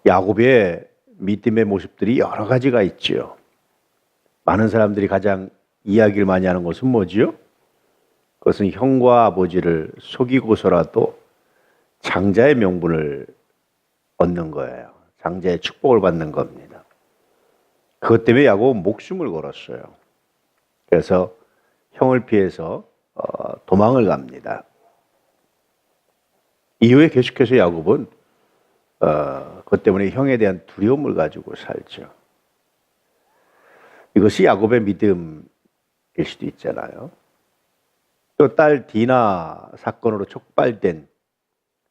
야곱의 믿음의 모습들이 여러 가지가 있지요. 많은 사람들이 가장 이야기를 많이 하는 것은 뭐지요? 그것은 형과 아버지를 속이고서라도 장자의 명분을 얻는 거예요. 장자의 축복을 받는 겁니다. 그것 때문에 야곱은 목숨을 걸었어요. 그래서 형을 피해서 도망을 갑니다. 이후에 계속해서 야곱은 그것 때문에 형에 대한 두려움을 가지고 살죠. 이것이 야곱의 믿음일 수도 있잖아요. 또 딸 디나 사건으로 촉발된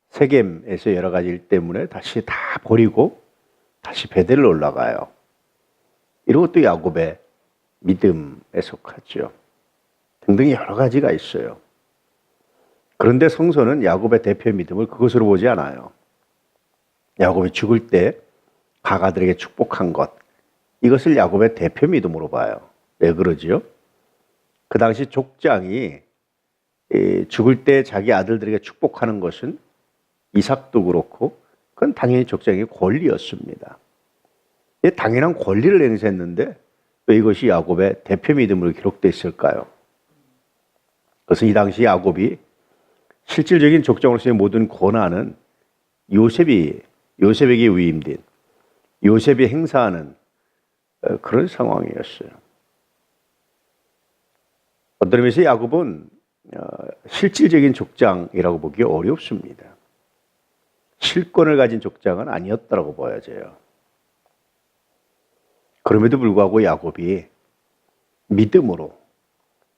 세겜에서 여러 가지 일 때문에 다시 다 버리고 다시 베델로 올라가요. 이런 것도 야곱의 믿음에 속하죠. 등등 여러 가지가 있어요. 그런데 성서는 야곱의 대표 믿음을 그것으로 보지 않아요. 야곱이 죽을 때 가가들에게 축복한 것, 이것을 야곱의 대표 믿음으로 봐요. 왜 그러지요? 그 당시 족장이 죽을 때 자기 아들들에게 축복하는 것은 이삭도 그렇고 그건 당연히 족장의 권리였습니다. 당연한 권리를 행사했는데 왜 이것이 야곱의 대표 믿음으로 기록되어 있을까요? 그것은 이 당시 야곱이 실질적인 족장으로서의 모든 권한은 요셉에게 위임된, 요셉이 행사하는 그런 상황이었어요. 어떤 의미에서 야곱은 실질적인 족장이라고 보기 어렵습니다. 실권을 가진 족장은 아니었다고 보여져요. 그럼에도 불구하고 야곱이 믿음으로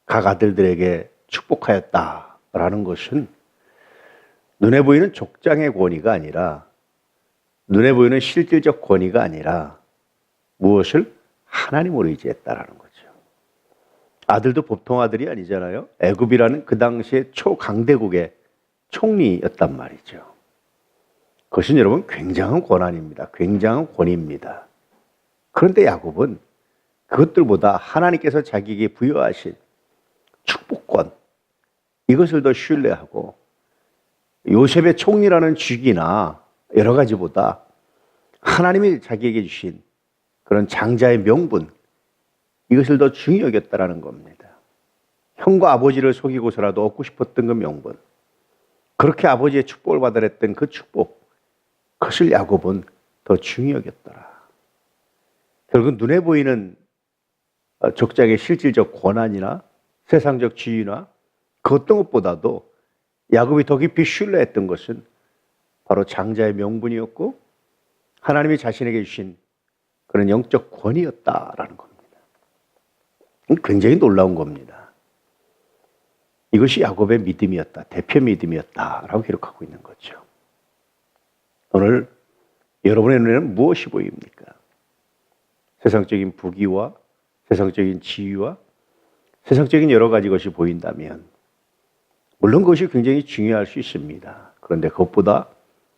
각 아들들에게 축복하였다라는 것은 눈에 보이는 족장의 권위가 아니라, 눈에 보이는 실질적 권위가 아니라 무엇을? 하나님으로 의지했다라는 거죠. 아들도 보통 아들이 아니잖아요. 애굽이라는 그 당시의 초강대국의 총리였단 말이죠. 그것은 여러분 굉장한 권한입니다. 굉장한 권위입니다. 그런데 야곱은 그것들보다 하나님께서 자기에게 부여하신 축복권, 이것을 더 신뢰하고 요셉의 총리라는 직위나 여러 가지보다 하나님이 자기에게 주신 그런 장자의 명분, 이것을 더 중히 여겼다라는 겁니다. 형과 아버지를 속이고서라도 얻고 싶었던 그 명분, 그렇게 아버지의 축복을 받으랬던 그 축복, 그것을 야곱은 더 중히 여겼더라. 결국 눈에 보이는 족장의 실질적 권한이나 세상적 지위나 그 어떤 것보다도 야곱이 더 깊이 신뢰했던 것은 바로 장자의 명분이었고 하나님이 자신에게 주신 그런 영적 권위였다라는 겁니다. 굉장히 놀라운 겁니다. 이것이 야곱의 믿음이었다, 대표 믿음이었다라고 기록하고 있는 거죠. 오늘 여러분의 눈에는 무엇이 보입니까? 세상적인 부귀와 세상적인 지위와 세상적인 여러 가지 것이 보인다면 물론 그것이 굉장히 중요할 수 있습니다. 그런데 그것보다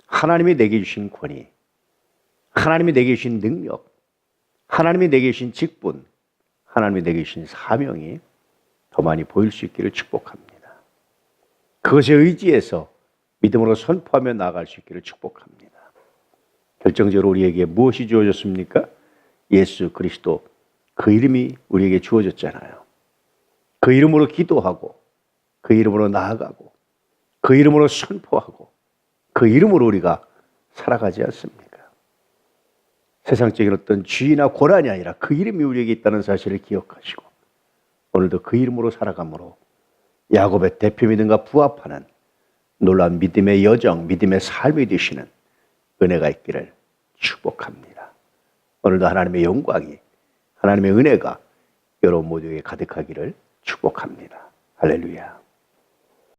하나님이 내게 주신 권위, 하나님이 내게 주신 능력, 하나님이 내게 주신 직분, 하나님이 내게 주신 사명이 더 많이 보일 수 있기를 축복합니다. 그것에 의지해서 믿음으로 선포하며 나아갈 수 있기를 축복합니다. 결정적으로 우리에게 무엇이 주어졌습니까? 예수 그리스도, 그 이름이 우리에게 주어졌잖아요. 그 이름으로 기도하고 그 이름으로 나아가고 그 이름으로 선포하고 그 이름으로 우리가 살아가지 않습니까? 세상적인 어떤 지위나 고난이 아니라 그 이름이 우리에게 있다는 사실을 기억하시고 오늘도 그 이름으로 살아감으로 야곱의 대표 믿음과 부합하는 놀라운 믿음의 여정, 믿음의 삶이 되시는 은혜가 있기를 축복합니다. 오늘도 하나님의 영광이, 하나님의 은혜가 여러분 모두에게 가득하기를 축복합니다. 할렐루야.